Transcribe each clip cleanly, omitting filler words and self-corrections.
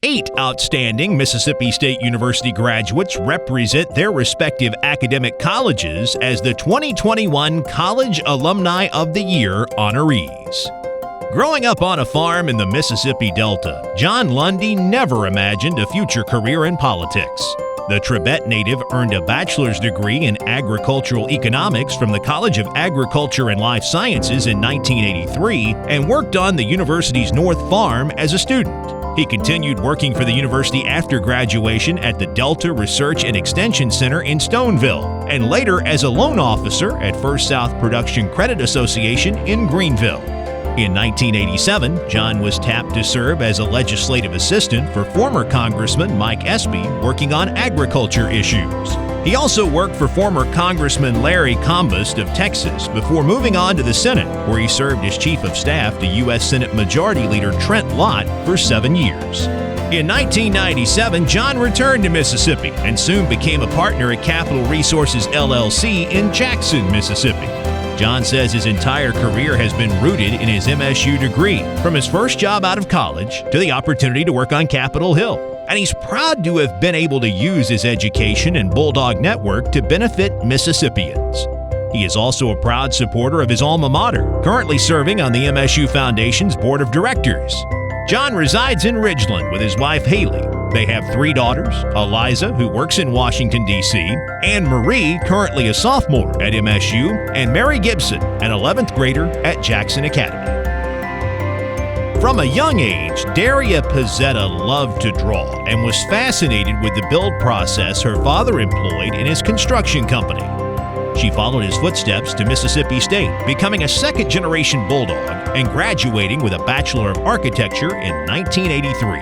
8 outstanding Mississippi State University graduates represent their respective academic colleges as the 2021 College Alumni of the Year honorees. Growing up on a farm in the Mississippi Delta, John Lundy never imagined a future career in politics. The Tribet native earned a bachelor's degree in agricultural economics from the College of Agriculture and Life Sciences in 1983 and worked on the university's North Farm as a student. He continued working for the university after graduation at the Delta Research and Extension Center in Stoneville, and later as a loan officer at First South Production Credit Association in Greenville. In 1987, John was tapped to serve as a legislative assistant for former Congressman Mike Espy, working on agriculture issues. He also worked for former Congressman Larry Combest of Texas before moving on to the Senate, where he served as Chief of Staff to U.S. Senate Majority Leader Trent Lott for 7 years. In 1997, John returned to Mississippi and soon became a partner at Capital Resources LLC in Jackson, Mississippi. John says his entire career has been rooted in his MSU degree, from his first job out of college to the opportunity to work on Capitol Hill. And he's proud to have been able to use his education and Bulldog Network to benefit Mississippians. He is also a proud supporter of his alma mater, currently serving on the MSU Foundation's Board of Directors. John resides in Ridgeland with his wife Haley. They have 3 daughters, Eliza, who works in Washington, D.C., Anne Marie, currently a sophomore at MSU, and Mary Gibson, an 11th grader at Jackson Academy. From a young age, Daria Pizzetta loved to draw and was fascinated with the build process her father employed in his construction company. She followed his footsteps to Mississippi State, becoming a second-generation Bulldog and graduating with a Bachelor of Architecture in 1983.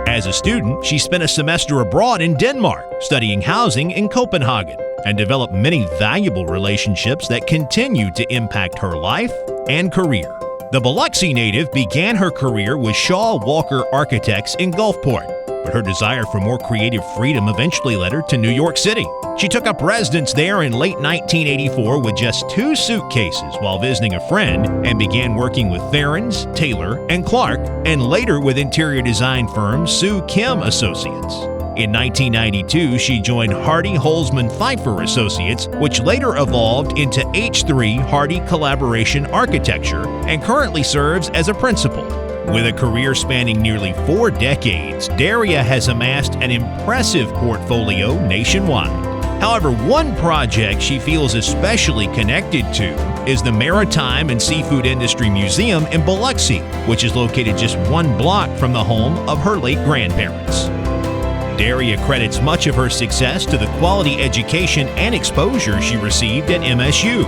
As a student, she spent a semester abroad in Denmark, studying housing in Copenhagen, and developed many valuable relationships that continued to impact her life and career. The Biloxi native began her career with Shaw Walker Architects in Gulfport, but her desire for more creative freedom eventually led her to New York City. She took up residence there in late 1984 with just 2 suitcases while visiting a friend, and began working with Ferens, Taylor, and Clark, and later with interior design firm Sue Kim Associates. In 1992, she joined Hardy Holzman Pfeiffer Associates, which later evolved into H3 Hardy Collaboration Architecture, and currently serves as a principal. With a career spanning nearly 4 decades, Daria has amassed an impressive portfolio nationwide. However, one project she feels especially connected to is the Maritime and Seafood Industry Museum in Biloxi, which is located just 1 block from the home of her late grandparents. Daria credits much of her success to the quality education and exposure she received at MSU.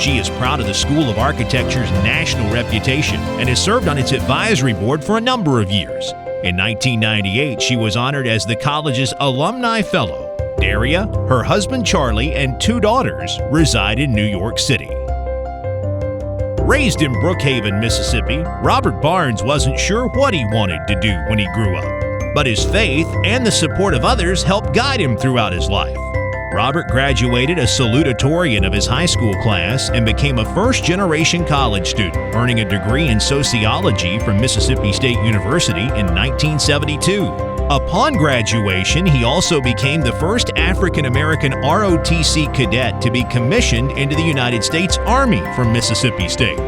She is proud of the School of Architecture's national reputation and has served on its advisory board for a number of years. In 1998, she was honored as the college's Alumni Fellow. Daria, her husband Charlie, and 2 daughters reside in New York City. Raised in Brookhaven, Mississippi, Robert Barnes wasn't sure what he wanted to do when he grew up, but his faith and the support of others helped guide him throughout his life. Robert graduated a salutatorian of his high school class and became a first-generation college student, earning a degree in sociology from Mississippi State University in 1972. Upon graduation, he also became the first African-American ROTC cadet to be commissioned into the United States Army from Mississippi State.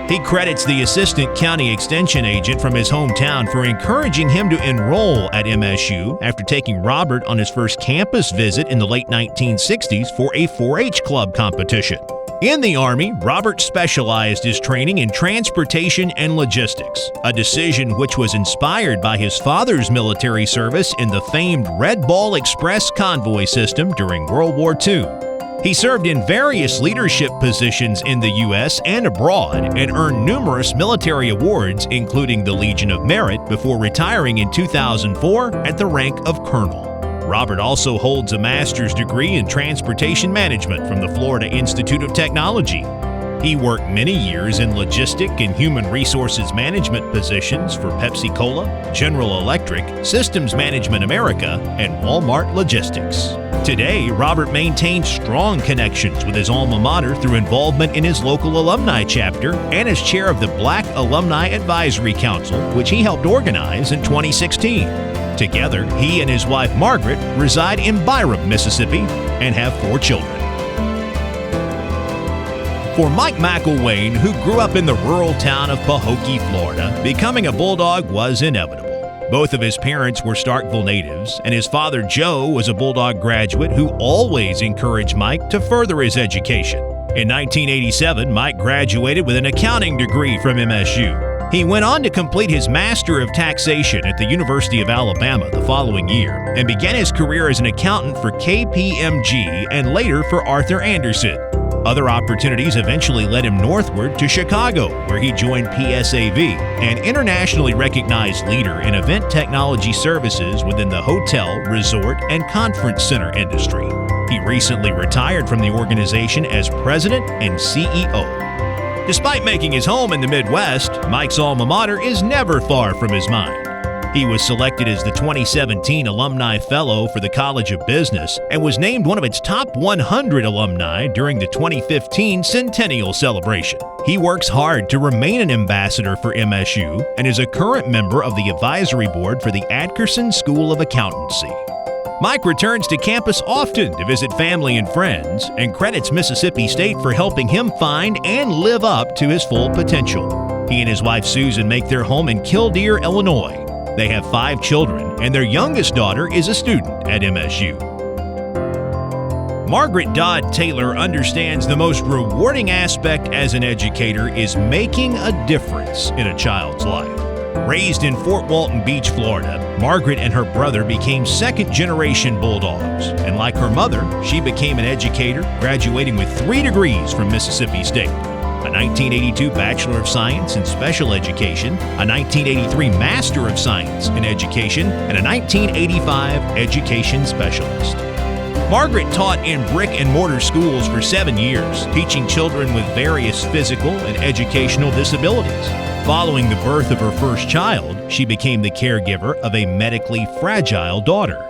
He credits the assistant county extension agent from his hometown for encouraging him to enroll at MSU after taking Robert on his first campus visit in the late 1960s for a 4-H club competition. In the Army, Robert specialized his training in transportation and logistics, a decision which was inspired by his father's military service in the famed Red Ball Express convoy system during World War II. He served in various leadership positions in the U.S. and abroad and earned numerous military awards, including the Legion of Merit, before retiring in 2004 at the rank of colonel. Robert also holds a master's degree in transportation management from the Florida Institute of Technology. He worked many years in logistic and human resources management positions for Pepsi-Cola, General Electric, Systems Management America, and Walmart Logistics. Today, Robert maintains strong connections with his alma mater through involvement in his local alumni chapter and as chair of the Black Alumni Advisory Council, which he helped organize in 2016. Together, he and his wife Margaret reside in Byram, Mississippi, and have 4 children. For Mike McElwain, who grew up in the rural town of Pahokee, Florida, becoming a Bulldog was inevitable. Both of his parents were Starkville natives, and his father, Joe, was a Bulldog graduate who always encouraged Mike to further his education. In 1987, Mike graduated with an accounting degree from MSU. He went on to complete his Master of Taxation at the University of Alabama the following year and began his career as an accountant for KPMG and later for Arthur Andersen. Other opportunities eventually led him northward to Chicago, where he joined PSAV, an internationally recognized leader in event technology services within the hotel, resort, and conference center industry. He recently retired from the organization as president and CEO. Despite making his home in the Midwest, Mike's alma mater is never far from his mind. He was selected as the 2017 Alumni Fellow for the College of Business and was named one of its top 100 alumni during the 2015 Centennial Celebration. He works hard to remain an ambassador for MSU and is a current member of the advisory board for the Atkerson School of Accountancy. Mike returns to campus often to visit family and friends and credits Mississippi State for helping him find and live up to his full potential. He and his wife Susan make their home in Killdeer, Illinois. They have 5 children, and their youngest daughter is a student at MSU. Margaret Dodd Taylor understands the most rewarding aspect as an educator is making a difference in a child's life. Raised in Fort Walton Beach, Florida, Margaret and her brother became second-generation Bulldogs, and like her mother, she became an educator, graduating with 3 degrees from Mississippi State. A 1982 Bachelor of Science in Special Education, a 1983 Master of Science in Education, and a 1985 Education Specialist. Margaret taught in brick-and-mortar schools for 7 years, teaching children with various physical and educational disabilities. Following the birth of her first child, she became the caregiver of a medically fragile daughter.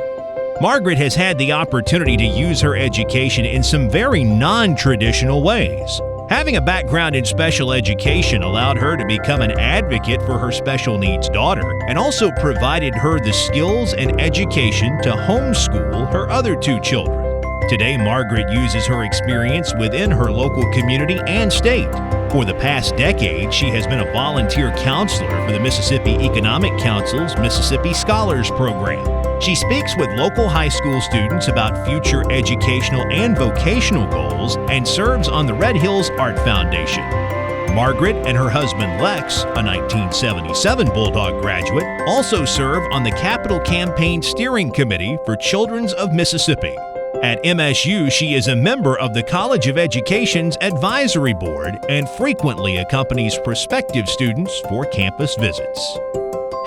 Margaret has had the opportunity to use her education in some very non-traditional ways. Having a background in special education allowed her to become an advocate for her special needs daughter and also provided her the skills and education to homeschool her other 2 children. Today, Margaret uses her experience within her local community and state. For the past decade, she has been a volunteer counselor for the Mississippi Economic Council's Mississippi Scholars Program. She speaks with local high school students about future educational and vocational goals and serves on the Red Hills Art Foundation. Margaret and her husband Lex, a 1977 Bulldog graduate, also serve on the Capital Campaign Steering Committee for Children's of Mississippi. At MSU, she is a member of the College of Education's Advisory Board and frequently accompanies prospective students for campus visits.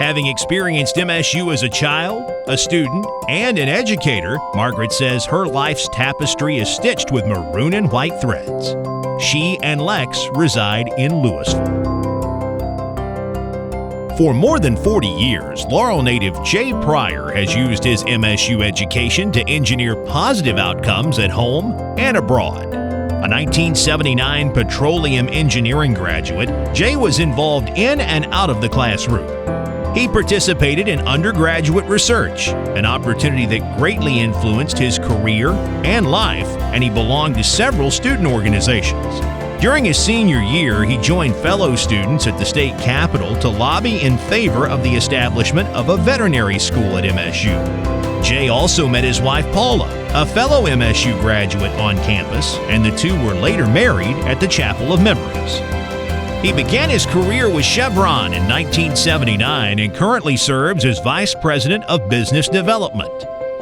Having experienced MSU as a child, a student, and an educator, Margaret says her life's tapestry is stitched with maroon and white threads. She and Lex reside in Louisville. For more than 40 years, Laurel native Jay Pryor has used his MSU education to engineer positive outcomes at home and abroad. A 1979 petroleum engineering graduate, Jay was involved in and out of the classroom. He participated in undergraduate research, an opportunity that greatly influenced his career and life, and he belonged to several student organizations. During his senior year, he joined fellow students at the state capitol to lobby in favor of the establishment of a veterinary school at MSU. Jay also met his wife Paula, a fellow MSU graduate on campus, and the 2 were later married at the Chapel of Memories. He began his career with Chevron in 1979 and currently serves as Vice President of Business Development.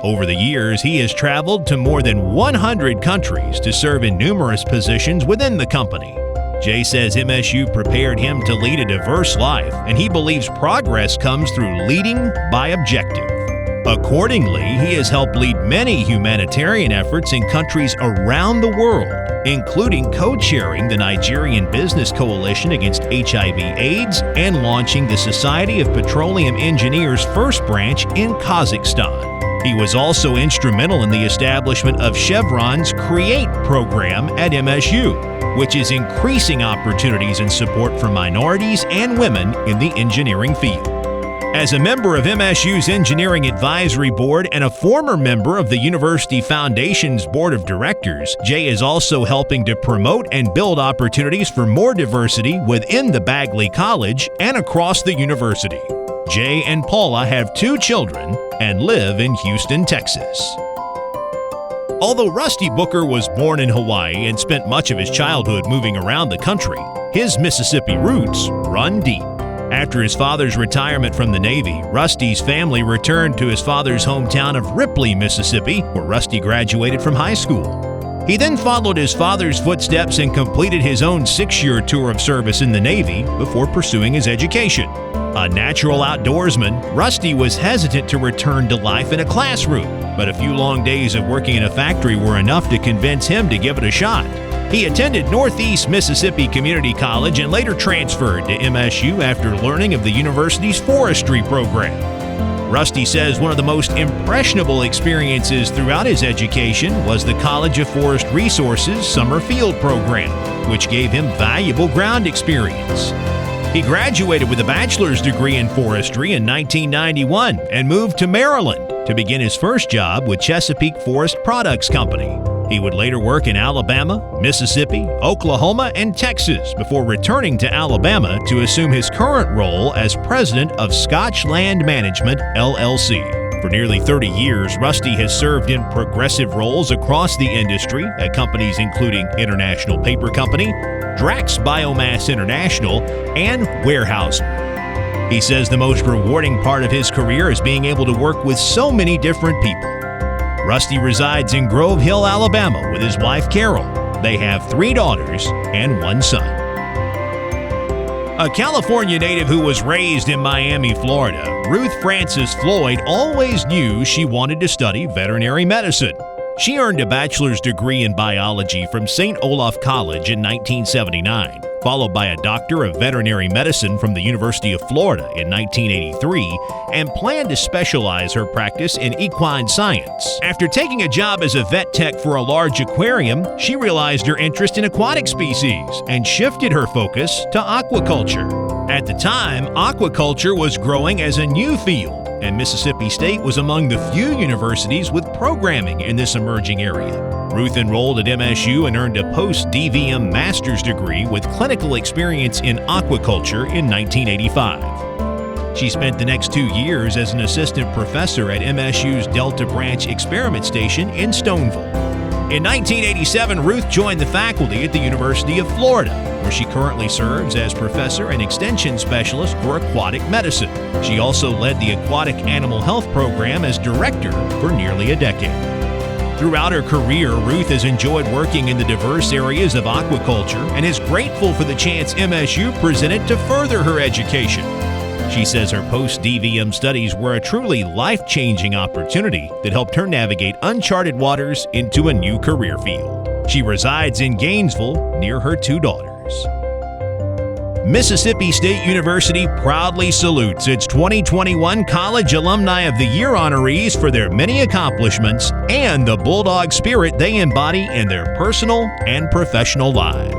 Over the years, he has traveled to more than 100 countries to serve in numerous positions within the company. Jay says MSU prepared him to lead a diverse life, and he believes progress comes through leading by objective. Accordingly, he has helped lead many humanitarian efforts in countries around the world, including co-chairing the Nigerian Business Coalition Against HIV/AIDS and launching the Society of Petroleum Engineers' first branch in Kazakhstan. He was also instrumental in the establishment of Chevron's CREATE program at MSU, which is increasing opportunities and support for minorities and women in the engineering field. As a member of MSU's Engineering Advisory Board and a former member of the University Foundation's Board of Directors, Jay is also helping to promote and build opportunities for more diversity within the Bagley College and across the university. Jay and Paula have 2 children and live in Houston, Texas. Although Rusty Booker was born in Hawaii and spent much of his childhood moving around the country, his Mississippi roots run deep. After his father's retirement from the Navy, Rusty's family returned to his father's hometown of Ripley, Mississippi, where Rusty graduated from high school. He then followed his father's footsteps and completed his own 6-year tour of service in the Navy before pursuing his education. A natural outdoorsman, Rusty was hesitant to return to life in a classroom, but a few long days of working in a factory were enough to convince him to give it a shot. He attended Northeast Mississippi Community College and later transferred to MSU after learning of the university's forestry program. Rusty says one of the most impressionable experiences throughout his education was the College of Forest Resources Summer Field Program, which gave him valuable ground experience. He graduated with a bachelor's degree in forestry in 1991 and moved to Maryland to begin his first job with Chesapeake Forest Products Company. He would later work in Alabama, Mississippi, Oklahoma, and Texas before returning to Alabama to assume his current role as president of Scotch Land Management, LLC. For nearly 30 years, Rusty has served in progressive roles across the industry at companies including International Paper Company, Drax Biomass International, and Weyerhaeuser. He says the most rewarding part of his career is being able to work with so many different people. Rusty resides in Grove Hill, Alabama with his wife Carol. They have 3 daughters and 1 son. A California native who was raised in Miami, Florida, Ruth Frances Floyd always knew she wanted to study veterinary medicine. She earned a bachelor's degree in biology from St. Olaf College in 1979, followed by a doctor of veterinary medicine from the University of Florida in 1983, and planned to specialize her practice in equine science. After taking a job as a vet tech for a large aquarium, she realized her interest in aquatic species and shifted her focus to aquaculture. At the time, aquaculture was growing as a new field, and Mississippi State was among the few universities with programming in this emerging area. Ruth enrolled at MSU and earned a post-DVM master's degree with clinical experience in aquaculture in 1985. She spent the next 2 years as an assistant professor at MSU's Delta Branch Experiment Station in Stoneville. In 1987, Ruth joined the faculty at the University of Florida, where she currently serves as professor and extension specialist for aquatic medicine. She also led the aquatic animal health program as director for nearly a decade. Throughout her career, Ruth has enjoyed working in the diverse areas of aquaculture and is grateful for the chance MSU presented to further her education. She says her post-DVM studies were a truly life-changing opportunity that helped her navigate uncharted waters into a new career field. She resides in Gainesville near her 2 daughters. Mississippi State University proudly salutes its 2021 College Alumni of the Year honorees for their many accomplishments and the Bulldog spirit they embody in their personal and professional lives.